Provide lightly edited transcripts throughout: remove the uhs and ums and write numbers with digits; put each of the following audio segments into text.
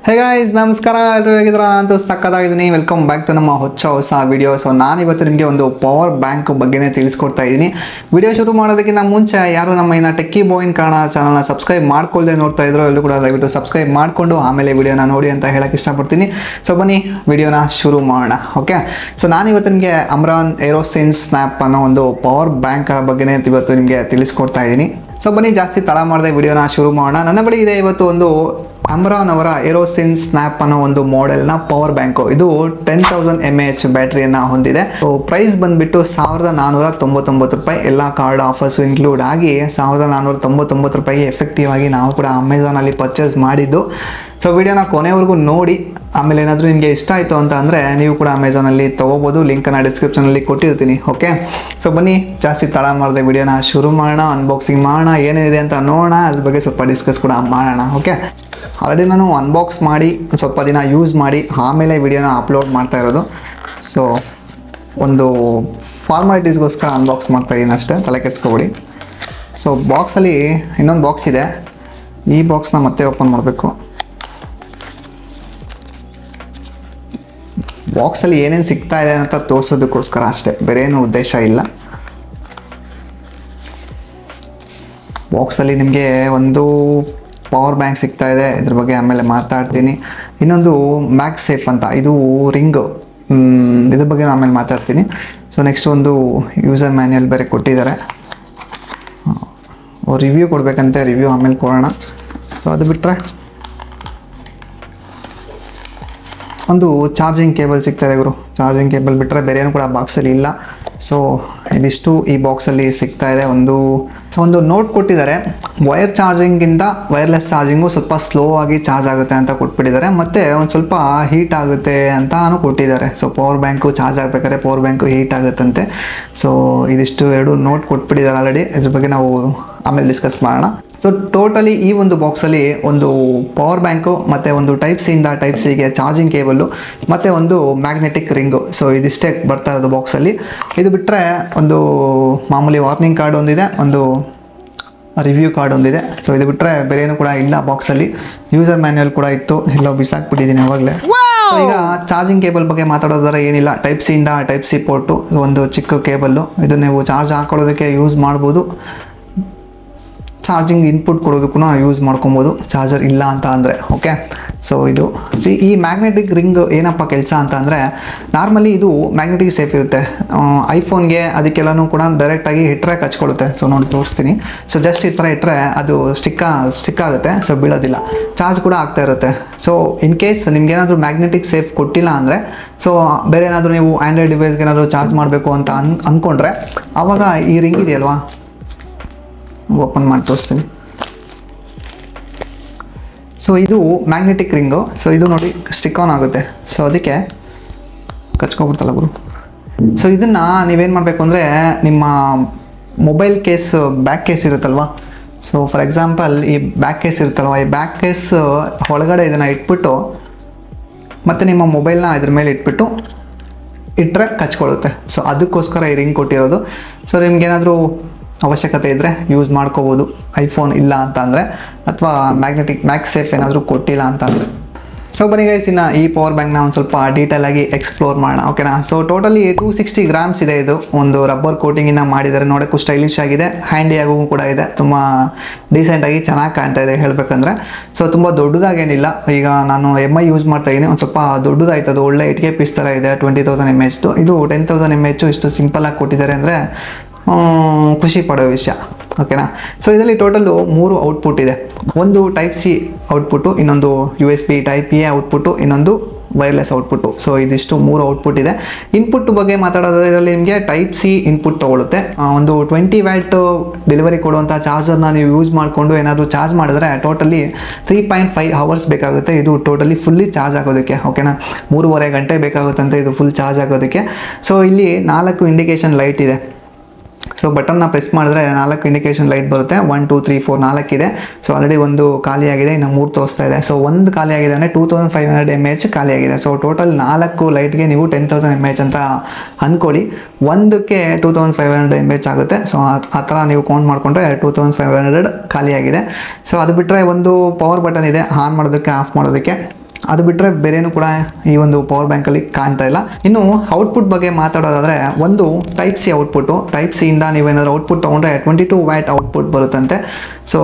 Hey guys ನಮಸ್ಕಾರ, ಎಲ್ಲರೂ ಹೇಗಿದ್ದೀರಾ? ನಾನಂತೂ ಸಕ್ಕತ್ತಾಗಿದ್ದೀನಿ. ವೆಲ್ಕಮ್ ಬ್ಯಾಕ್ ಟು ನಮ್ಮ ಹೊಸ ವಿಡಿಯೋ. ಸೊ ನಾನಿವತ್ತು ನಿಮಗೆ ಒಂದು ಪವರ್ ಬ್ಯಾಂಕ್ ಬಗ್ಗೆನೇ ತಿಳಿಸ್ಕೊಡ್ತಾ ಇದ್ದೀನಿ. ವಿಡಿಯೋ ಶುರು ಮಾಡೋದಕ್ಕಿಂತ ಮುಂಚೆ ಯಾರು ನಮ್ಮ ಇನ್ನು ಟೆಕ್ಕಿ ಬಾಯ್ ಇನ್ ಕನ್ನಡ ಚಾನಲ್ನ ಸಬ್ಸ್ಕ್ರೈಬ್ ಮಾಡ್ಕೊಳ್ಳದೆ ನೋಡ್ತಾ ಇದ್ರು ಎಲ್ಲರೂ ಕೂಡ ದಯವಿಟ್ಟು ಸಬ್ಸ್ಕ್ರೈಬ್ ಮಾಡಿಕೊಂಡು ಆಮೇಲೆ ವಿಡಿಯೋನ ನೋಡಿ ಅಂತ ಹೇಳಕ್ಕೆ ಇಷ್ಟಪಡ್ತೀನಿ. ಸೊ ಬನ್ನಿ ವಿಡಿಯೋನ ಶುರು ಮಾಡೋಣ. ಓಕೆ, ಸೊ ನಾನಿವತ್ತು ನಿಮಗೆ ಅಮ್ರಾನ್ ಏರೋಸೆನ್ಸ್ ಸ್ನ್ಯಾಪ್ ಅನ್ನೋ ಒಂದು ಪವರ್ ಬ್ಯಾಂಕ್ ಬಗ್ಗೆನೇ ಇವತ್ತು ನಿಮಗೆ ತಿಳಿಸ್ಕೊಡ್ತಾ ಇದ್ದೀನಿ. ಸೊ ಬನ್ನಿ ಜಾಸ್ತಿ ತಡ ಮಾಡದೆ ವಿಡಿಯೋನ ಶುರು ಮಾಡೋಣ. ನನ್ನ ಬಳಿ ಇದೆ ಇವತ್ತು ಒಂದು ಅಮ್ರಾನ್ ಅವರ ಏರೋಸೆನ್ಸ್ ಸ್ನ್ಯಾಪ್ ಅನ್ನೋ ಒಂದು ಮಾಡೆಲ್ನ ಪವರ್ ಬ್ಯಾಂಕು. ಇದು 10,000 mAh ಬ್ಯಾಟ್ರಿಯನ್ನು ಹೊಂದಿದೆ. ಸೊ ಪ್ರೈಸ್ ಬಂದುಬಿಟ್ಟು 1,499 ರೂಪಾಯಿ. ಎಲ್ಲ ಕಾರ್ಡ್ ಆಫರ್ಸು ಇನ್ಕ್ಲೂಡ್ ಆಗಿ 1,499 ರೂಪಾಯಿಗೆ ಎಫೆಕ್ಟಿವ್ ಆಗಿ ನಾವು ಕೂಡ ಅಮೆಝಾನಲ್ಲಿ ಪರ್ಚೇಸ್ ಮಾಡಿದ್ದು. ಸೊ ವಿಡಿಯೋನ ಕೊನೆವರೆಗೂ ನೋಡಿ, ಆಮೇಲೆ ಏನಾದರೂ ನಿಮಗೆ ಇಷ್ಟ ಆಯಿತು ಅಂತ ಅಂದರೆ ನೀವು ಕೂಡ ಅಮೆಝಾನಲ್ಲಿ ತೊಗೋಬೋದು. ಲಿಂಕನ್ನು ಡಿಸ್ಕ್ರಿಪ್ಷನಲ್ಲಿ ಕೊಟ್ಟಿರ್ತೀನಿ. ಓಕೆ, ಸೊ ಬನ್ನಿ ಜಾಸ್ತಿ ತಡ ಮಾಡದೆ ವಿಡಿಯೋನ ಶುರು ಮಾಡೋಣ. ಅನ್ಬಾಕ್ಸಿಂಗ್ ಮಾಡೋಣ, ಏನೇನಿದೆ ಅಂತ ನೋಡೋಣ, ಅದ್ರ ಬಗ್ಗೆ ಸ್ವಲ್ಪ ಡಿಸ್ಕಸ್ ಕೂಡ ಮಾಡೋಣ. ಓಕೆ, ಆಲ್ರೆಡಿ ನಾನು ಅನ್ಬಾಕ್ಸ್ ಮಾಡಿ ಸ್ವಲ್ಪ ದಿನ ಯೂಸ್ ಮಾಡಿ ಆಮೇಲೆ ವಿಡಿಯೋನ ಅಪ್ಲೋಡ್ ಮಾಡ್ತಾ ಇರೋದು. ಸೊ ಒಂದು ಫಾರ್ಮಾಲಿಟೀಸ್ಗೋಸ್ಕರ ಅನ್ಬಾಕ್ಸ್ ಮಾಡ್ತಾಯಿದ್ದೀನಿ ಅಷ್ಟೇ, ತಲೆ ಕೆಡಿಸ್ಕೊಬೇಡಿ. ಸೊ ಬಾಕ್ಸಲ್ಲಿ ಇನ್ನೊಂದು ಬಾಕ್ಸ್ ಇದೆ. ಈ ಬಾಕ್ಸ್ನ ಮತ್ತೆ ಓಪನ್ ಮಾಡಬೇಕು. ಬಾಕ್ಸಲ್ಲಿ ಏನೇನು ಸಿಗ್ತಾ ಇದೆ ಅಂತ ತೋರಿಸೋದಕ್ಕೋಸ್ಕರ ಅಷ್ಟೇ, ಬೇರೆ ಏನೂ ಉದ್ದೇಶ ಇಲ್ಲ. ಬಾಕ್ಸಲ್ಲಿ ನಿಮಗೆ ಒಂದು ಪವರ್ ಬ್ಯಾಂಕ್ ಸಿಗ್ತಾ ಇದೆ, ಇದ್ರ ಬಗ್ಗೆ ಆಮೇಲೆ ಮಾತಾಡ್ತೀನಿ. ಇನ್ನೊಂದು ಮ್ಯಾಗ್ ಸೇಫ್ ಅಂತ, ಇದು ರಿಂಗು, ಇದ್ರ ಬಗ್ಗೆ ಆಮೇಲೆ ಮಾತಾಡ್ತೀನಿ. ಸೊ ನೆಕ್ಸ್ಟ್ ಒಂದು ಯೂಸರ್ ಮ್ಯಾನ್ಯಲ್ ಬೇರೆ ಕೊಟ್ಟಿದ್ದಾರೆ. ರಿವ್ಯೂ ಕೊಡಬೇಕಂತೆ, ರಿವ್ಯೂ ಆಮೇಲೆ ಕೊಡೋಣ. ಸೊ ಅದು ಬಿಟ್ಟರೆ ಒಂದು ಚಾರ್ಜಿಂಗ್ ಕೇಬಲ್ ಸಿಗ್ತಾ ಇದೆ ಗುರು. ಚಾರ್ಜಿಂಗ್ ಕೇಬಲ್ ಬಿಟ್ಟರೆ ಬೇರೆ ಏನು ಕೂಡ ಬಾಕ್ಸಲ್ಲಿ ಇಲ್ಲ. ಸೊ ಇದಿಷ್ಟು ಈ ಬಾಕ್ಸಲ್ಲಿ ಸಿಗ್ತಾ ಇದೆ. ಒಂದು ನೋಟ್ ಕೊಟ್ಟಿದ್ದಾರೆ. ವೈರ್ ಚಾರ್ಜಿಂಗಿಂದ ವೈರ್ಲೆಸ್ ಚಾರ್ಜಿಂಗು ಸ್ವಲ್ಪ ಸ್ಲೋ ಆಗಿ ಚಾರ್ಜ್ ಆಗುತ್ತೆ ಅಂತ ಕೊಟ್ಬಿಟ್ಟಿದ್ದಾರೆ. ಮತ್ತು ಒಂದು ಸ್ವಲ್ಪ ಹೀಟ್ ಆಗುತ್ತೆ ಅಂತಾನು ಕೊಟ್ಟಿದ್ದಾರೆ. ಸೊ ಪವರ್ ಬ್ಯಾಂಕು ಚಾರ್ಜ್ ಆಗಬೇಕಾದ್ರೆ ಪವರ್ ಬ್ಯಾಂಕು ಹೀಟ್ ಆಗುತ್ತಂತೆ. ಸೊ ಇದಿಷ್ಟು ಎರಡು ನೋಟ್ ಕೊಟ್ಬಿಟ್ಟಿದ್ದಾರೆ ಆಲ್ರೆಡಿ. ಇದ್ರ ಬಗ್ಗೆ ನಾವು ಆಮೇಲೆ ಡಿಸ್ಕಸ್ ಮಾಡೋಣ. ಸೊ ಟೋಟಲಿ ಈ ಒಂದು ಬಾಕ್ಸಲ್ಲಿ ಒಂದು ಪವರ್ ಬ್ಯಾಂಕು ಮತ್ತು ಒಂದು ಟೈಪ್ ಸಿಯಿಂದ ಟೈಪ್ ಸಿಗೆ ಚಾರ್ಜಿಂಗ್ ಕೇಬಲ್ಲು ಮತ್ತು ಒಂದು ಮ್ಯಾಗ್ನೆಟಿಕ್ ರಿಂಗು. ಸೊ ಇದಿಷ್ಟೇ ಬರ್ತಾ ಇರೋದು ಬಾಕ್ಸಲ್ಲಿ. ಇದು ಬಿಟ್ಟರೆ ಒಂದು ಮಾಮೂಲಿ ವಾರ್ನಿಂಗ್ ಕಾರ್ಡ್ ಒಂದಿದೆ, ಒಂದು ರಿವ್ಯೂ ಕಾರ್ಡ್ ಒಂದಿದೆ. ಸೊ ಇದು ಬಿಟ್ಟರೆ ಬೇರೆ ಏನು ಕೂಡ ಇಲ್ಲ ಬಾಕ್ಸಲ್ಲಿ. ಯೂಸರ್ ಮ್ಯಾನ್ಯಲ್ ಕೂಡ ಇತ್ತು, ಎಲ್ಲೋ ಬಿಸಾಕ್ಬಿಟ್ಟಿದ್ದೀನಿ ಅವಾಗಲೇ. ಈಗ ಚಾರ್ಜಿಂಗ್ ಕೇಬಲ್ ಬಗ್ಗೆ ಮಾತಾಡೋದಾದ್ರೆ ಏನಿಲ್ಲ, ಟೈಪ್ ಸಿಯಿಂದ ಟೈಪ್ ಸಿ ಪೋರ್ಟು, ಒಂದು ಚಿಕ್ಕ ಕೇಬಲ್ಲು. ಇದು ನೀವು ಚಾರ್ಜ್ ಹಾಕೊಳ್ಳೋದಕ್ಕೆ ಯೂಸ್ ಮಾಡ್ಬೋದು, ಚಾರ್ಜಿಂಗ್ ಇನ್ಪುಟ್ ಕೊಡೋದಕ್ಕೂ ಯೂಸ್ ಮಾಡ್ಕೊಬೋದು, ಚಾರ್ಜರ್ ಇಲ್ಲ ಅಂತ ಅಂದರೆ. ಓಕೆ, ಸೊ ಇದು ಈ ಮ್ಯಾಗ್ನೆಟಿಕ್ ರಿಂಗ್ ಏನಪ್ಪ ಕೆಲಸ ಅಂತ ಅಂದರೆ, ನಾರ್ಮಲಿ ಇದು ಮ್ಯಾಗ್ನೆಟಿಕ್ ಸೇಫ್ ಇರುತ್ತೆ. ಐಫೋನ್ಗೆ ಅದಕ್ಕೆಲ್ಲನೂ ಕೂಡ ಡೈರೆಕ್ಟಾಗಿ ಇಟ್ಟರೆ ಕಚ್ಕೊಳ್ಳುತ್ತೆ. ಸೊ ನೋಡಿ ತೋರಿಸ್ತೀನಿ. ಸೊ ಜಸ್ಟ್ ಈ ಥರ ಇಟ್ಟರೆ ಅದು ಸ್ಟಿಕ್ ಆಗುತ್ತೆ, ಸೊ ಬೀಳೋದಿಲ್ಲ. ಚಾರ್ಜ್ ಕೂಡ ಆಗ್ತಾ ಇರುತ್ತೆ. ಸೊ ಇನ್ ಕೇಸ್ ನಿಮ್ಗೇನಾದರೂ ಮ್ಯಾಗ್ನೆಟಿಕ್ ಸೇಫ್ ಕೊಟ್ಟಿಲ್ಲ ಅಂದರೆ, ಸೊ ಬೇರೆ ಏನಾದರೂ ನೀವು ಆ್ಯಂಡ್ರಾಯ್ಡ್ ಡಿವೈಸ್ಗೆ ಏನಾದರೂ ಚಾರ್ಜ್ ಮಾಡಬೇಕು ಅಂತ ಅಂದ್ಕೊಂಡ್ರೆ ಆವಾಗ ಈ ರಿಂಗ್ ಇದೆಯಲ್ವಾ, ಓಪನ್ ಮಾಡಿ ತೋರಿಸ್ತೀನಿ. ಸೊ ಇದು ಮ್ಯಾಗ್ನೆಟಿಕ್ ರಿಂಗು. ಸೊ ಇದು ನೋಡಿ ಸ್ಟಿಕ್ ಆನ್ ಆಗುತ್ತೆ. ಸೊ ಅದಕ್ಕೆ ಕಚ್ಕೊಬಿಡ್ತಲ್ಲ ಗುರು. ಸೊ ಇದನ್ನು ನೀವೇನು ಮಾಡಬೇಕು ಅಂದರೆ, ನಿಮ್ಮ ಮೊಬೈಲ್ ಕೇಸ್ ಬ್ಯಾಕ್ ಕೇಸ್ ಇರುತ್ತಲ್ವ. ಸೊ ಫಾರ್ ಎಕ್ಸಾಂಪಲ್ ಈ ಬ್ಯಾಕ್ ಕೇಸ್ ಇರುತ್ತಲ್ವ, ಈ ಬ್ಯಾಕ್ ಕೇಸ್ ಒಳಗಡೆ ಇದನ್ನು ಇಟ್ಬಿಟ್ಟು ಮತ್ತು ನಿಮ್ಮ ಮೊಬೈಲ್ನ ಇದ್ರ ಮೇಲೆ ಇಟ್ಟರೆ ಕಚ್ಕೊಳ್ಳುತ್ತೆ. ಸೊ ಅದಕ್ಕೋಸ್ಕರ ಈ ರಿಂಗ್ ಕೊಟ್ಟಿರೋದು. ಸೊ ನಿಮ್ಗೇನಾದರೂ ಅವಶ್ಯಕತೆ ಇದ್ದರೆ ಯೂಸ್ ಮಾಡ್ಕೋಬೋದು, ಐಫೋನ್ ಇಲ್ಲ ಅಂತ ಅಂದರೆ, ಅಥವಾ ಮ್ಯಾಗ್ ಸೇಫ್ ಏನಾದರೂ ಕೊಟ್ಟಿಲ್ಲ ಅಂತ ಅಂದರೆ. ಸೊ ಬನ್ನಿ ಗೈಸ್, ಇನ್ನು ಈ ಪವರ್ ಬ್ಯಾಂಕ್ನ ಒಂದು ಸ್ವಲ್ಪ ಡೀಟೇಲಾಗಿ ಎಕ್ಸ್ಪ್ಲೋರ್ ಮಾಡೋಣ. ಓಕೆನಾ. ಸೊ ಟೋಟಲಿ 260 ಗ್ರಾಮ್ಸ್ ಇದೆ. ಇದು ಒಂದು ರಬ್ಬರ್ ಕೋಟಿಂಗಿಂದ ಮಾಡಿದ್ದಾರೆ, ನೋಡೋಕ್ಕೂ ಸ್ಟೈಲಿಶ್ ಆಗಿದೆ, ಹ್ಯಾಂಡಿಯಾಗೂ ಕೂಡ ಇದೆ, ತುಂಬ ಡೀಸೆಂಟಾಗಿ ಚೆನ್ನಾಗಿ ಕಾಣ್ತಾ ಇದೆ ಹೇಳಬೇಕಂದ್ರೆ. ಸೊ ತುಂಬ ದೊಡ್ಡದಾಗೇನಿಲ್ಲ. ಈಗ ನಾನು MI ಯೂಸ್ ಮಾಡ್ತಾಯಿದ್ದೀನಿ, ಒಂದು ಸ್ವಲ್ಪ ದೊಡ್ಡದಾಯ್ತು. ಅದು ಒಳ್ಳೆ 8K ಪೀಸ್ ಥರ ಇದೆ, 20,000 mAh. ಇದು 10,000 mAh. ಇಷ್ಟು ಸಿಂಪಲಾಗಿ ಕೊಟ್ಟಿದ್ದಾರೆ ಅಂದರೆ ಖುಷಿ ಪಡೋ ವಿಷಯ. ಓಕೆನಾ. ಸೊ ಇದರಲ್ಲಿ ಟೋಟಲು 3 ಔಟ್ಪುಟ್ ಇದೆ. ಒಂದು ಟೈಪ್ ಸಿ ಔಟ್ಪುಟ್ಟು, ಇನ್ನೊಂದು USB ಟೈಪ್ ಎ ಔಟ್ಪುಟ್ಟು, ಇನ್ನೊಂದು ವೈರ್ಲೆಸ್ ಔಟ್ಪುಟ್ಟು. ಸೊ ಇದಿಷ್ಟು 3 ಔಟ್ಪುಟ್ ಇದೆ. ಇನ್ಪುಟ್ ಬಗ್ಗೆ ಮಾತಾಡೋದಾದ್ರೆ ಇದರಲ್ಲಿ ನಿಮಗೆ ಟೈಪ್ ಸಿ ಇನ್ಪುಟ್ ತೊಗೊಳುತ್ತೆ. ಒಂದು 20 ವ್ಯಾಟ್ ಡೆಲಿವರಿ ಕೊಡುವಂಥ ಚಾರ್ಜರ್ನ ನೀವು ಯೂಸ್ ಮಾಡಿಕೊಂಡು ಏನಾದರೂ ಚಾರ್ಜ್ ಮಾಡಿದ್ರೆ ಟೋಟಲಿ 3.5 hours ಬೇಕಾಗುತ್ತೆ ಇದು ಟೋಟಲಿ ಫುಲ್ಲಿ ಚಾರ್ಜ್ ಆಗೋದಕ್ಕೆ. ಓಕೆನಾ. 3.5 ಗಂಟೆ ಬೇಕಾಗುತ್ತಂತೆ ಇದು ಫುಲ್ ಚಾರ್ಜ್ ಆಗೋದಕ್ಕೆ. ಸೊ ಇಲ್ಲಿ 4 ಇಂಡಿಕೇಶನ್ ಲೈಟ್ ಇದೆ. ಸೊ ಬಟನ್ನ ಪ್ರೆಸ್ ಮಾಡಿದ್ರೆ 4 ಇಂಡಿಕೇಶನ್ ಲೈಟ್ ಬರುತ್ತೆ. 1 2 3 4 4 ಇದೆ. ಸೊ ಆಲ್ರೆಡಿ ಒಂದು ಖಾಲಿಯಾಗಿದೆ, ಇನ್ನು 3 ತೋರಿಸ್ತಾ ಇದೆ. ಸೊ ಒಂದು ಖಾಲಿಯಾಗಿದೆ ಅಂದರೆ 2500 mAh ಖಾಲಿಯಾಗಿದೆ. ಸೊ ಟೋಟಲ್ 4 ಲೈಟ್ಗೆ ನೀವು 10,000 mAh ಅಂತ ಅಂದ್ಕೊಳ್ಳಿ. ಒಂದಕ್ಕೆ 2500 mAh ಆಗುತ್ತೆ. ಸೊ ಆ ಥರ ನೀವು ಕೌಂಟ್ ಮಾಡಿಕೊಂಡ್ರೆ 2500 ಖಾಲಿಯಾಗಿದೆ. ಸೊ ಅದು ಬಿಟ್ಟರೆ ಒಂದು ಪವರ್ ಬಟನ್ ಇದೆ, ಆನ್ ಮಾಡೋದಕ್ಕೆ ಆಫ್ ಮಾಡೋದಕ್ಕೆ. ಅದು ಬಿಟ್ಟರೆ ಬೇರೇನು ಕೂಡ ಈ ಒಂದು ಪವರ್ ಬ್ಯಾಂಕಲ್ಲಿ ಕಾಣ್ತಾ ಇಲ್ಲ. ಇನ್ನು ಔಟ್ಪುಟ್ ಬಗ್ಗೆ ಮಾತಾಡೋದಾದರೆ ಒಂದು ಟೈಪ್ ಸಿ ಔಟ್ಪುಟ್ಟು, ಟೈಪ್ ಸಿಯಿಂದ ನೀವೇನಾದರೂ ಔಟ್ಪುಟ್ ತೊಗೊಂಡ್ರೆ 22 ವ್ಯಾಟ್ ಔಟ್ಪುಟ್ ಬರುತ್ತಂತೆ. ಸೊ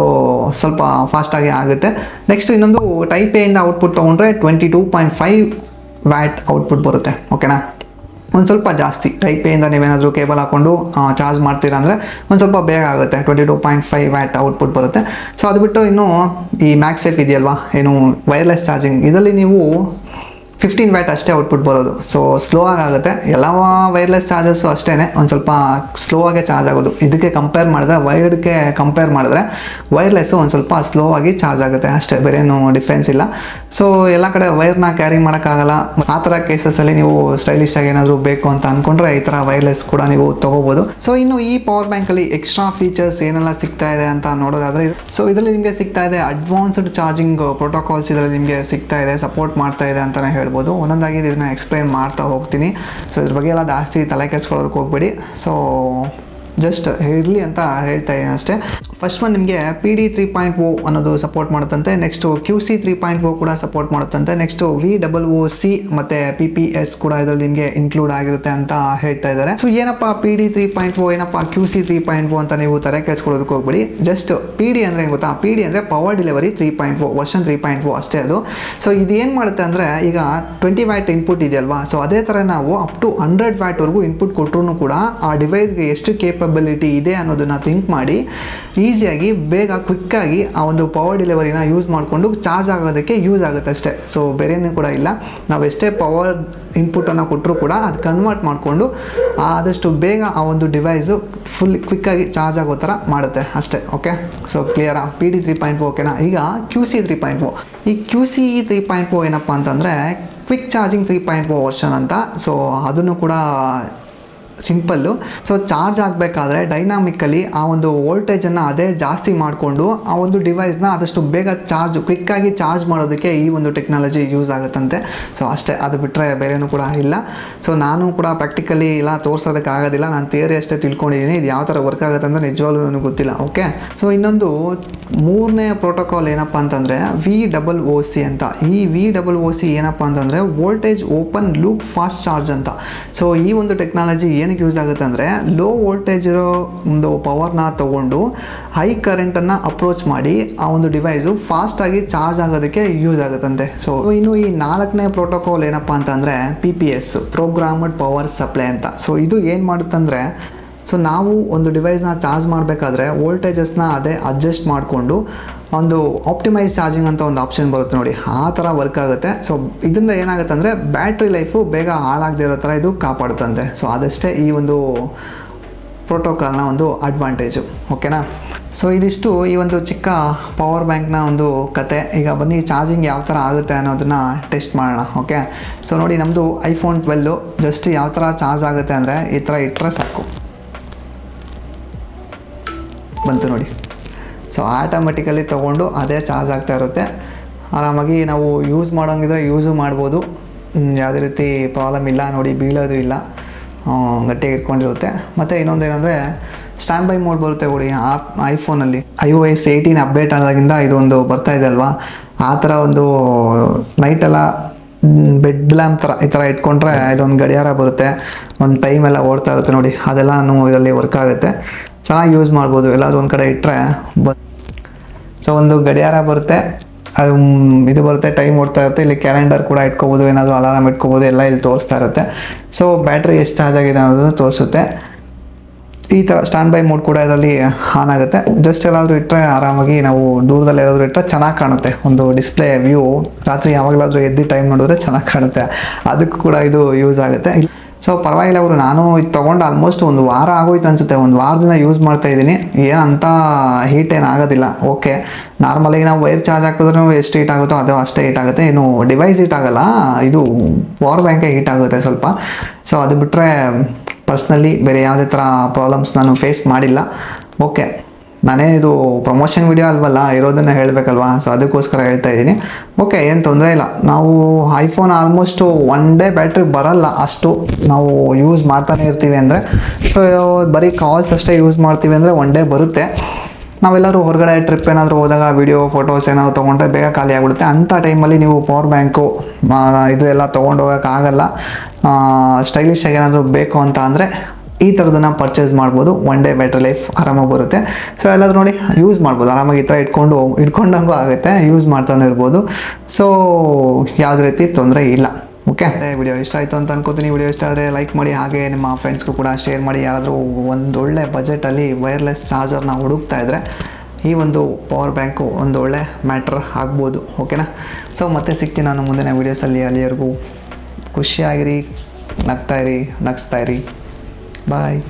ಸ್ವಲ್ಪ ಫಾಸ್ಟಾಗಿ ಆಗುತ್ತೆ. ನೆಕ್ಸ್ಟ್ ಇನ್ನೊಂದು ಟೈಪ್ ಎಯಿಂದ ಔಟ್ಪುಟ್ ತೊಗೊಂಡ್ರೆ 22.5 ವ್ಯಾಟ್ ಔಟ್ಪುಟ್ ಬರುತ್ತೆ. ಓಕೆನಾ, ಒಂದು ಸ್ವಲ್ಪ ಜಾಸ್ತಿ. ಟೈಪ್ ಎಯಿಂದ ನೀವೇನಾದರೂ ಕೇಬಲ್ ಹಾಕ್ಕೊಂಡು ಚಾರ್ಜ್ ಮಾಡ್ತೀರಾ ಅಂದರೆ ಒಂದು ಸ್ವಲ್ಪ ಬೇಗ ಆಗುತ್ತೆ, 22.5 ವ್ಯಾಟ್ ಔಟ್ಪುಟ್ ಬರುತ್ತೆ. ಸೊ ಅದು ಬಿಟ್ಟು ಇನ್ನು ಈ ಮ್ಯಾಕ್ಸೇಫ್ ಇದೆಯಲ್ವಾ, ಏನು ವೈರ್ಲೆಸ್ ಚಾರ್ಜಿಂಗ್, ಇದರಲ್ಲಿ ನೀವು 15 ವ್ಯಾಟ್ ಅಷ್ಟೇ ಔಟ್ಪುಟ್ ಬರೋದು. ಸೊ ಸ್ಲೋ ಆಗುತ್ತೆ. ಎಲ್ಲ ವೈರ್ಲೆಸ್ ಚಾರ್ಜಸ್ಸು ಅಷ್ಟೇ ಒಂದು ಸ್ವಲ್ಪ ಸ್ಲೋ ಆಗಿ ಚಾರ್ಜ್ ಆಗೋದು. ಇದಕ್ಕೆ ಕಂಪೇರ್ ಮಾಡಿದ್ರೆ, ವೈರ್ಡ್ಗೆ ಕಂಪೇರ್ ಮಾಡಿದ್ರೆ ವೈರ್ಲೆಸ್ಸು ಒಂದು ಸ್ವಲ್ಪ ಸ್ಲೋ ಆಗಿ ಚಾರ್ಜ್ ಆಗುತ್ತೆ ಅಷ್ಟೇ, ಬೇರೇನು ಡಿಫ್ರೆನ್ಸ್ ಇಲ್ಲ. ಸೊ ಎಲ್ಲ ಕಡೆ ವೈರ್ನ ಕ್ಯಾರಿ ಮಾಡೋಕ್ಕಾಗಲ್ಲ. ಆ ಥರ ಕೇಸಸಲ್ಲಿ ನೀವು ಸ್ಟೈಲಿಶ್ ಆಗಿ ಏನಾದರೂ ಬೇಕು ಅಂತ ಅಂದ್ಕೊಂಡ್ರೆ ಈ ಥರ ವೈರ್ಲೆಸ್ ಕೂಡ ನೀವು ತೊಗೋಬೋದು. ಸೊ ಇನ್ನು ಈ ಪವರ್ ಬ್ಯಾಂಕಲ್ಲಿ ಎಕ್ಸ್ಟ್ರಾ ಫೀಚರ್ಸ್ ಏನೆಲ್ಲ ಸಿಗ್ತಾ ಇದೆ ಅಂತ ನೋಡೋದಾದರೆ, ಸೊ ಇದರಲ್ಲಿ ನಿಮಗೆ ಸಿಗ್ತಾ ಇದೆ ಅಡ್ವಾನ್ಸ್ಡ್ ಚಾರ್ಜಿಂಗ್ ಪ್ರೋಟೋಕಾಲ್ಸ್ ಇದರಲ್ಲಿ ನಿಮಗೆ ಸಿಗ್ತಾ ಇದೆ, ಸಪೋರ್ಟ್ ಮಾಡ್ತಾ ಇದೆ ಅಂತಲೇ ಹೇಳ್ಬೋದು. ಒಂದೊಂದಾಗಿ ಇದನ್ನ ಎಕ್ಸ್ಪ್ಲೈನ್ ಮಾಡ್ತಾ ಹೋಗ್ತೀನಿ. ಸೊ ಇದ್ರ ಬಗ್ಗೆ ಎಲ್ಲ ಜಾಸ್ತಿ ತಲೆ ಕೆಡಿಸ್ಕೊಳ್ಳೋದಕ್ಕೆ ಹೋಗ್ಬೇಡಿ. ಸೊ ಜಸ್ಟ್ ಇರಲಿ ಅಂತ ಹೇಳ್ತಾ ಇದ್ದೀನಿ ಅಷ್ಟೇ. ಫಸ್ಟ್ ಒನ್ ನಿಮಗೆ PD 3.0 ಅನ್ನೋದು ಸಪೋರ್ಟ್ ಮಾಡುತ್ತಂತೆ. ನೆಕ್ಸ್ಟು QC 3.0 ಕೂಡ ಸಪೋರ್ಟ್ ಮಾಡುತ್ತಂತೆ. ನೆಕ್ಸ್ಟು VOOC ಮತ್ತು PPS ಕೂಡ ಇದರಲ್ಲಿ ನಿಮಗೆ ಇನ್ಕ್ಲೂಡ್ ಆಗಿರುತ್ತೆ ಅಂತ ಹೇಳ್ತಾ ಇದ್ದಾರೆ. ಸೊ ಏನಪ್ಪ PD 3.0, ಏನಪ್ಪ QC 3.0 ಅಂತ ನೀವು ತಲೆ ಕೆಡಿಸ್ಕೊಳ್ಳೋದಕ್ಕೆ ಹೋಗ್ಬೇಡಿ. ಜಸ್ಟ್ PD ಅಂದರೆ ಏನು ಗೊತ್ತಾ, PD ಅಂದರೆ ಪವರ್ ಡೆಲಿವರಿ 3.0 ವರ್ಷನ್ 3.0 ಅಷ್ಟೇ ಅದು. ಸೊ ಇದೇನು ಮಾಡುತ್ತೆ ಅಂದರೆ, ಈಗ 20 ವ್ಯಾಟ್ ಇನ್ಪುಟ್ ಇದೆಯಲ್ವಾ, ಸೊ ಅದೇ ಥರ ನಾವು ಅಪ್ ಟು 100 ವ್ಯಾಟ್ವರೆಗೂ ಇನ್ಪುಟ್ ಕೊಟ್ಟರು ಕೂಡ ಆ ಡಿವೈಸ್ಗೆ ಎಷ್ಟು ಕೇಪಬಿಲಿಟಿ ಇದೆ ಅನ್ನೋದನ್ನು ಥಿಂಕ್ ಮಾಡಿ ಈಸಿಯಾಗಿ ಬೇಗ ಕ್ವಿಕ್ಕಾಗಿ ಆ ಒಂದು ಪವರ್ ಡೆಲಿವರಿನ ಯೂಸ್ ಮಾಡಿಕೊಂಡು ಚಾರ್ಜ್ ಆಗೋದಕ್ಕೆ ಯೂಸ್ ಆಗುತ್ತೆ ಅಷ್ಟೇ. ಸೊ ಬೇರೇನೂ ಕೂಡ ಇಲ್ಲ. ನಾವು ಎಷ್ಟೇ ಪವರ್ ಇನ್ಪುಟನ್ನು ಕೊಟ್ಟರು ಕೂಡ ಅದು ಕನ್ವರ್ಟ್ ಮಾಡಿಕೊಂಡು ಆದಷ್ಟು ಬೇಗ ಆ ಒಂದು ಡಿವೈಸು ಫುಲ್ ಕ್ವಿಕ್ಕಾಗಿ ಚಾರ್ಜ್ ಆಗೋ ಥರ ಮಾಡುತ್ತೆ ಅಷ್ಟೇ. ಓಕೆ, ಸೊ ಕ್ಲಿಯರಾ? PD 3.0 ಓಕೆನಾ. ಈಗ QC 3.0. ಈ QC 3.0 ಏನಪ್ಪ ಅಂತಂದರೆ ಕ್ವಿಕ್ ಚಾರ್ಜಿಂಗ್ 3.0 ವರ್ಷನ್ ಅಂತ. ಸೊ ಅದನ್ನು ಕೂಡ ಸಿಂಪಲ್ಲು. ಸೊ ಚಾರ್ಜ್ ಆಗಬೇಕಾದ್ರೆ ಡೈನಾಮಿಕಲಿ ಆ ಒಂದು ವೋಲ್ಟೇಜನ್ನು ಅದೇ ಜಾಸ್ತಿ ಮಾಡಿಕೊಂಡು ಆ ಒಂದು ಡಿವೈಸ್ನ ಆದಷ್ಟು ಬೇಗ ಕ್ವಿಕ್ಕಾಗಿ ಚಾರ್ಜ್ ಮಾಡೋದಕ್ಕೆ ಈ ಒಂದು ಟೆಕ್ನಾಲಜಿ ಯೂಸ್ ಆಗುತ್ತಂತೆ. ಸೊ ಅಷ್ಟೇ, ಅದು ಬಿಟ್ಟರೆ ಬೇರೇನೂ ಕೂಡ ಇಲ್ಲ. ಸೊ ನಾನು ಕೂಡ ಪ್ರಾಕ್ಟಿಕಲಿ ಎಲ್ಲ ತೋರಿಸೋದಕ್ಕೆ ಆಗೋದಿಲ್ಲ, ನಾನು ಥಿಯರಿ ಅಷ್ಟೇ ತಿಳ್ಕೊಂಡಿದ್ದೀನಿ. ಇದು ಯಾವ ಥರ ವರ್ಕ್ ಆಗುತ್ತೆ ಅಂತ ನಿಜವಾಗ್ಲೂ ನನಗೆ ಗೊತ್ತಿಲ್ಲ. ಓಕೆ, ಸೊ ಇನ್ನೊಂದು ಮೂರನೇ ಪ್ರೋಟೋಕಾಲ್ ಏನಪ್ಪ ಅಂತಂದರೆ VOOC ಅಂತ. ಈ VOOC ಏನಪ್ಪ ಅಂತಂದರೆ voltage open loop fast charge ಅಂತ. ಸೊ ಈ ಒಂದು ಟೆಕ್ನಾಲಜಿ ಏನಕ್ಕೆ ಯೂಸ್ ಆಗುತ್ತೆ ಅಂದರೆ, ಲೋ ವೋಲ್ಟೇಜ್ ಇರೋ ಒಂದು ಪವರ್ನ ತೊಗೊಂಡು ಹೈ ಕರೆಂಟನ್ನು ಅಪ್ರೋಚ್ ಮಾಡಿ ಆ ಒಂದು ಡಿವೈಸು ಫಾಸ್ಟಾಗಿ ಚಾರ್ಜ್ ಆಗೋದಕ್ಕೆ ಯೂಸ್ ಆಗುತ್ತಂತೆ. ಸೊ ಇನ್ನು ಈ ನಾಲ್ಕನೇ ಪ್ರೋಟೋಕಾಲ್ ಏನಪ್ಪ ಅಂತಂದರೆ PPS, ಪ್ರೋಗ್ರಾಮ್ಡ್ ಪವರ್ ಸಪ್ಲೈ ಅಂತ. ಸೊ ಇದು ಏನು ಮಾಡುತ್ತಂದರೆ, ಸೊ ನಾವು ಒಂದು ಡಿವೈಸ್ನ ಚಾರ್ಜ್ ಮಾಡಬೇಕಾದ್ರೆ ವೋಲ್ಟೇಜಸ್ನ ಅದೇ ಅಡ್ಜಸ್ಟ್ ಮಾಡಿಕೊಂಡು ಒಂದು ಆಪ್ಟಿಮೈಸ್ ಚಾರ್ಜಿಂಗ್ ಅಂತ ಒಂದು ಆಪ್ಷನ್ ಬರುತ್ತೆ ನೋಡಿ, ಆ ಥರ ವರ್ಕ್ ಆಗುತ್ತೆ. ಸೊ ಇದರಿಂದ ಏನಾಗುತ್ತೆ ಅಂದರೆ ಬ್ಯಾಟ್ರಿ ಲೈಫು ಬೇಗ ಹಾಳಾಗದೇ ಇರೋ ಥರ ಇದು ಕಾಪಾಡುತ್ತಂತೆ. ಸೊ ಅದಷ್ಟೇ ಈ ಒಂದು ಪ್ರೋಟೋಕಾಲ್ನ ಒಂದು ಅಡ್ವಾಂಟೇಜು. ಓಕೆನಾ. ಸೊ ಇದಿಷ್ಟು ಈ ಒಂದು ಚಿಕ್ಕ ಪವರ್ ಬ್ಯಾಂಕ್ನ ಒಂದು ಕತೆ. ಈಗ ಬನ್ನಿ ಚಾರ್ಜಿಂಗ್ ಯಾವ ಥರ ಆಗುತ್ತೆ ಅನ್ನೋದನ್ನು ಟೆಸ್ಟ್ ಮಾಡೋಣ. ಓಕೆ, ಸೊ ನೋಡಿ ನಮ್ಮದು iPhone 12 ಜಸ್ಟ್ ಯಾವ ಥರ ಚಾರ್ಜ್ ಆಗುತ್ತೆ ಅಂದರೆ ಈ ಥರ ಇಟ್ಟರೆ ಸಾಕು, ಬಂತು ನೋಡಿ. ಸೊ ಆಟೋಮೆಟಿಕಲಿ ತೊಗೊಂಡು ಅದೇ ಚಾರ್ಜ್ ಆಗ್ತಾ ಇರುತ್ತೆ. ಆರಾಮಾಗಿ ನಾವು ಯೂಸ್ ಮಾಡೋಂಗಿದ್ರೆ ಯೂಸು ಮಾಡ್ಬೋದು, ಯಾವುದೇ ರೀತಿ ಪ್ರಾಬ್ಲಮ್ ಇಲ್ಲ ನೋಡಿ, ಬೀಳೋದು ಇಲ್ಲ, ಗಟ್ಟಿಗೆ ಇಟ್ಕೊಂಡಿರುತ್ತೆ. ಮತ್ತು ಇನ್ನೊಂದು ಏನಂದರೆ ಸ್ಟ್ಯಾಂಡ್ ಬೈ ಮೋಡ್ ಬರುತ್ತೆ ನೋಡಿ ಐಫೋನಲ್ಲಿ. iOS 18 ಅಪ್ಡೇಟ್ ಆದಾಗಿಂದ ಇದು ಒಂದು ಬರ್ತಾ ಇದೆ ಅಲ್ವಾ, ಆ ಥರ ಒಂದು ನೈಟೆಲ್ಲ ಬೆಡ್ ಲ್ಯಾಂಪ್ ಥರ ಈ ಥರ ಇಟ್ಕೊಂಡ್ರೆ ಇಲ್ಲೊಂದು ಗಡಿಯಾರ ಬರುತ್ತೆ, ಒಂದು ಟೈಮ್ ಎಲ್ಲ ಓಡ್ತಾ ಇರುತ್ತೆ ನೋಡಿ, ಅದೆಲ್ಲ ಇದರಲ್ಲಿ ವರ್ಕ್ ಆಗುತ್ತೆ. ಚೆನ್ನಾಗಿ ಯೂಸ್ ಮಾಡ್ಬೋದು. ಎಲ್ಲಾದರೂ ಒಂದು ಕಡೆ ಇಟ್ಟರೆ ಸೊ ಒಂದು ಗಡಿಯಾರ ಬರುತ್ತೆ, ಅದು ಇದು ಬರುತ್ತೆ, ಟೈಮ್ ಓಡ್ತಾ ಇರುತ್ತೆ. ಇಲ್ಲಿ ಕ್ಯಾಲೆಂಡರ್ ಕೂಡ ಇಟ್ಕೋಬೋದು, ಏನಾದರೂ ಅಲಾರಾಮ್ ಇಟ್ಕೋಬೋದು, ಎಲ್ಲ ಇಲ್ಲಿ ತೋರಿಸ್ತಾ ಇರುತ್ತೆ. ಸೊ ಬ್ಯಾಟ್ರಿ ಎಷ್ಟು ಚಾರ್ಜ್ ಆಗಿದೆ ಅನ್ನೋದನ್ನು ತೋರಿಸುತ್ತೆ. ಈ ಥರ ಸ್ಟ್ಯಾಂಡ್ ಬೈ ಮೋಡ್ ಕೂಡ ಇದರಲ್ಲಿ ಆನ್ ಆಗುತ್ತೆ. ಜಸ್ಟ್ ಎಲ್ಲಾದರೂ ಇಟ್ಟರೆ ಆರಾಮಾಗಿ ನಾವು ದೂರದಲ್ಲಿ ಏನಾದರೂ ಇಟ್ಟರೆ ಚೆನ್ನಾಗಿ ಕಾಣುತ್ತೆ. ಒಂದು ಡಿಸ್ಪ್ಲೇ ವ್ಯೂ ರಾತ್ರಿ ಯಾವಾಗಲಾದರೂ ಎದ್ದು ಟೈಮ್ ನೋಡಿದ್ರೆ ಚೆನ್ನಾಗಿ ಕಾಣುತ್ತೆ, ಅದಕ್ಕೂ ಕೂಡ ಇದು ಯೂಸ್ ಆಗುತ್ತೆ. ಸೊ ಪರವಾಗಿಲ್ಲ ಅವರು, ನಾನು ಇದು ತೊಗೊಂಡು ಆಲ್ಮೋಸ್ಟ್ ಒಂದು ವಾರ ಆಗೋಯ್ತು ಅನಿಸುತ್ತೆ. ಒಂದು ವಾರದಿಂದ ಯೂಸ್ ಮಾಡ್ತಾಯಿದ್ದೀನಿ, ಏನಂತ ಹೀಟ್ ಏನು ಆಗೋದಿಲ್ಲ. ಓಕೆ, ನಾರ್ಮಲಾಗಿ ನಾವು ವೈರ್ ಚಾರ್ಜ್ ಹಾಕಿದ್ರೂ ಎಷ್ಟು ಹೀಟ್ ಆಗುತ್ತೋ ಅದು ಅಷ್ಟೇ ಹೀಟ್ ಆಗುತ್ತೆ. ಇನ್ನು ಡಿವೈಸ್ ಹೀಟ್ ಆಗೋಲ್ಲ, ಇದು ಪವರ್ ಬ್ಯಾಂಕೇ ಹೀಟ್ ಆಗುತ್ತೆ ಸ್ವಲ್ಪ. ಸೊ ಅದು ಬಿಟ್ಟರೆ ಪರ್ಸ್ನಲಿ ಬೇರೆ ಯಾವುದೇ ಥರ ಪ್ರಾಬ್ಲಮ್ಸ್ ನಾನು ಫೇಸ್ ಮಾಡಿಲ್ಲ. ಓಕೆ, ನಾನೇ ಇದು ಪ್ರಮೋಷನ್ ವಿಡಿಯೋ ಅಲ್ವಲ್ಲ, ಇರೋದನ್ನು ಹೇಳಬೇಕಲ್ವಾ, ಸೊ ಅದಕ್ಕೋಸ್ಕರ ಹೇಳ್ತಾ ಇದ್ದೀನಿ. ಓಕೆ, ಏನು ತೊಂದರೆ ಇಲ್ಲ. ನಾವು ಐಫೋನ್ ಆಲ್ಮೋಸ್ಟು 1 ಡೇ ಬ್ಯಾಟ್ರಿ ಬರಲ್ಲ ಅಷ್ಟು ನಾವು ಯೂಸ್ ಮಾಡ್ತಾನೆ ಇರ್ತೀವಿ ಅಂದರೆ. ಸೊ ಬರೀ ಕಾಲ್ಸ್ ಅಷ್ಟೇ ಯೂಸ್ ಮಾಡ್ತೀವಿ ಅಂದರೆ 1 ಡೇ ಬರುತ್ತೆ. ನಾವೆಲ್ಲರೂ ಹೊರಗಡೆ ಟ್ರಿಪ್ ಏನಾದರೂ ಹೋದಾಗ ವೀಡಿಯೋ ಫೋಟೋಸ್ ಏನಾದರೂ ತೊಗೊಂಡ್ರೆ ಬೇಗ ಖಾಲಿ ಆಗಿಬಿಡುತ್ತೆ. ಅಂಥ ಟೈಮಲ್ಲಿ ನೀವು ಪವರ್ ಬ್ಯಾಂಕು ಇದು ಎಲ್ಲ ತೊಗೊಂಡು ಹೋಗೋಕ್ಕಾಗಲ್ಲ. ಸ್ಟೈಲಿಶಾಗಿ ಏನಾದರೂ ಬೇಕು ಅಂತ ಅಂದರೆ ಈ ಥರದನ್ನು ಪರ್ಚೇಸ್ ಮಾಡ್ಬೋದು. ಒನ್ ಡೇ ಬ್ಯಾಟ್ರಿ ಲೈಫ್ ಆರಾಮಾಗಿ ಬರುತ್ತೆ. ಸೊ ಎಲ್ಲಾದರೂ ನೋಡಿ ಯೂಸ್ ಮಾಡ್ಬೋದು, ಆರಾಮಾಗಿ ಈ ಥರ ಇಟ್ಕೊಂಡಂಗೂ ಆಗುತ್ತೆ, ಯೂಸ್ ಮಾಡ್ತಾನೆ ಇರ್ಬೋದು. ಸೊ ಯಾವುದೇ ರೀತಿ ತೊಂದರೆ ಇಲ್ಲ. ಓಕೆ, ವಿಡಿಯೋ ಇಷ್ಟ ಆಯಿತು ಅಂತ ಅನ್ಕೋತೀನಿ. ವಿಡಿಯೋ ಇಷ್ಟ ಆದರೆ ಲೈಕ್ ಮಾಡಿ, ಹಾಗೆ ನಿಮ್ಮ ಫ್ರೆಂಡ್ಸ್ಗೂ ಕೂಡ ಶೇರ್ ಮಾಡಿ. ಯಾರಾದರೂ ಒಂದೊಳ್ಳೆ ಬಜೆಟಲ್ಲಿ ವೈರ್ಲೆಸ್ ಚಾರ್ಜರ್ನ ಹುಡುಕ್ತಾ ಇದ್ದರೆ ಈ ಒಂದು ಪವರ್ ಬ್ಯಾಂಕು ಒಂದು ಒಳ್ಳೆ ಮ್ಯಾಟ್ರ್ ಆಗ್ಬೋದು. ಓಕೆನಾ? ಸೊ ಮತ್ತೆ ಸಿಗ್ತೀನಿ ನಾನು ಮುಂದಿನ ವೀಡಿಯೋಸಲ್ಲಿ. ಅಲ್ಲಿವರೆಗೂ ಖುಷಿಯಾಗಿರಿ, ನಗ್ತಾಯಿರಿ, ನಗಿಸ್ತಾಯಿರಿ. ಬಾಯ್.